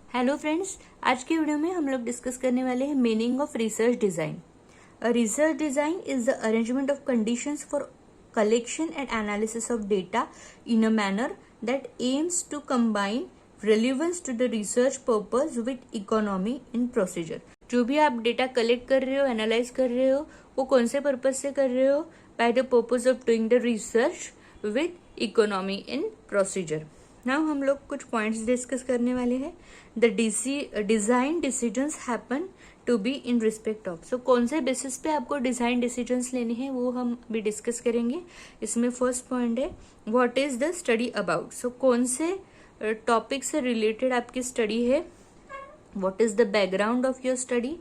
Hello friends, आज के video में हम लोग डिस्कस करने वाले हैं meaning of research design. A research design is the arrangement of conditions for collection and analysis of data in a manner that aims to combine relevance to the research purpose with economy in procedure। जो भी आप data collect कर रहे हो, analyse कर रहे हो, वो कौन से पर्पज से कर रहे हो? By the purpose of doing the research with economy in procedure. Now हम लोग कुछ पॉइंट्स डिस्कस करने वाले हैं। The design decisions happen to be in respect of. So कौन से बेसिस पे आपको डिजाइन डिसीजंस लेने हैं वो हम भी डिस्कस करेंगे। इसमें फर्स्ट पॉइंट है what is the study about. So कौन से टॉपिक से रिलेटेड आपकी स्टडी है, what is the background of your study,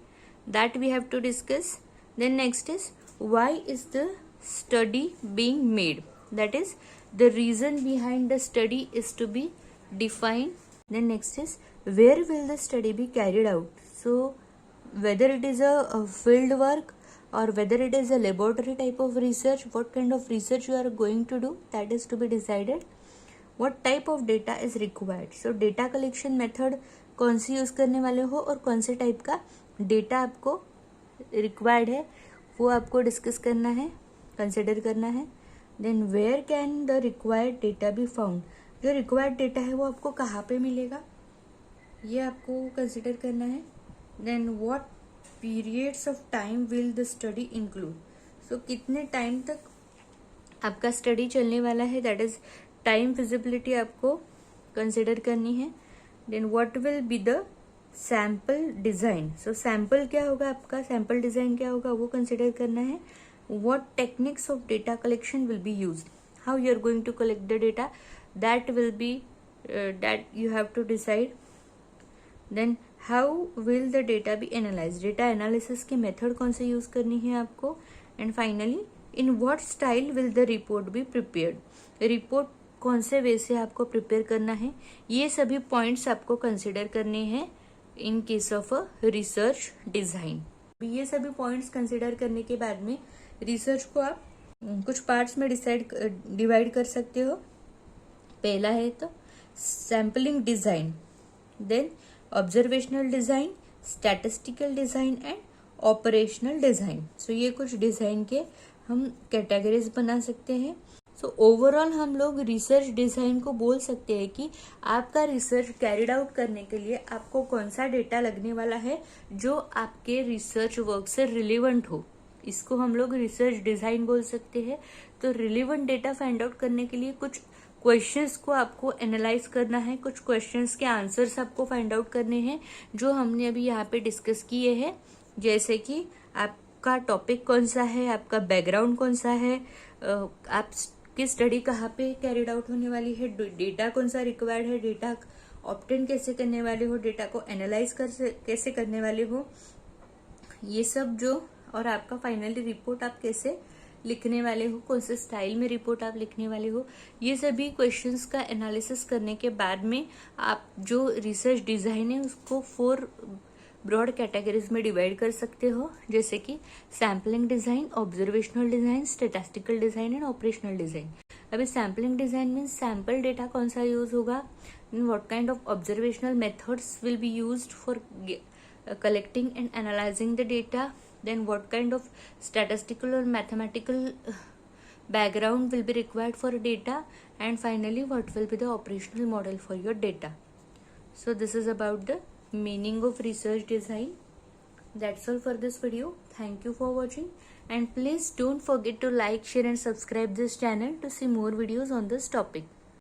that we have to discuss. Then next is why is the study being made, that is the reason behind the study is to be defined. Then next is where will the study be carried out. So whether it is a field work or whether it is a laboratory type of research, what kind of research you are going to do, that is to be decided. What type of data is required. So data collection method कौन सी use करने वाले हो और कौन से type का data आपको required है वो आपको डिस्कस करना है, कंसिडर करना है। Then where can the required data be found, जो रिक्वायर्ड डेटा है वो आपको कहाँ पे मिलेगा ये आपको कंसिडर करना है। Then what periods of time will the study include. So कितने टाइम तक आपका स्टडी चलने वाला है, दैट इज टाइम फिजिबिलिटी आपको कंसिडर करनी है। Then what will be the sample design. So sample क्या होगा आपका, सैम्पल डिजाइन क्या होगा वो कंसिडर करना है। What techniques of data collection will be used, how you are going to collect the data, that will be that you have to decide. Then how will the data be analyzed, data analysis की method कौन से use करनी है आपको। and finally in what style will the report be prepared, report कौन से वे से आपको प्रिपेयर करना है। ये सभी पॉइंट्स आपको कंसिडर करने हैं in case of a research design. ये सभी पॉइंट्स कंसिडर करने के बाद में रिसर्च को आप कुछ पार्ट्स में डिवाइड कर सकते हो। पहला है तो sampling design, then observational design, statistical design and operational design. So ये कुछ डिजाइन के हम कैटेगरीज बना सकते हैं। सो ओवरऑल हम लोग रिसर्च डिजाइन को बोल सकते हैं कि आपका रिसर्च कैरिड आउट करने के लिए आपको कौन सा डेटा लगने वाला है जो आपके रिसर्च वर्क से रिलेवेंट हो, इसको हम लोग रिसर्च डिजाइन बोल सकते हैं। तो रिलेवेंट डेटा फाइंड आउट करने के लिए कुछ क्वेश्चंस को आपको एनालाइज करना है, कुछ क्वेश्चंस के आंसर्स आपको फाइंड आउट करने हैं जो हमने अभी यहाँ पे डिस्कस किए हैं। जैसे कि आपका टॉपिक कौन सा है, आपका बैकग्राउंड कौन सा है, आपकी स्टडी कहाँ पे कैरिड आउट होने वाली है, डेटा कौन सा रिक्वायर्ड है, डेटा ऑब्टेन कैसे करने वाले हो, डेटा को एनालाइज कैसे करने वाले हो, ये सब जो, और आपका फाइनली रिपोर्ट आप कैसे लिखने वाले हो, कौन से स्टाइल में रिपोर्ट आप लिखने वाले हो, ये सभी क्वेश्चंस का एनालिसिस करने के बाद में आप जो रिसर्च डिजाइन है उसको 4 ब्रॉड कैटेगरीज में डिवाइड कर सकते हो। जैसे कि sampling design, observational design, statistical design and operational design. अभी sampling design mean sample data कौन सा यूज होगा, what kind of observational methods will be used for collecting and analyzing the data. Then what kind of statistical or mathematical background will be required for data, and finally what will be the operational model for your data. So this is about the meaning of research design. That's all for this video. Thank you for watching, and please don't forget to like, share and subscribe this channel to see more videos on this topic.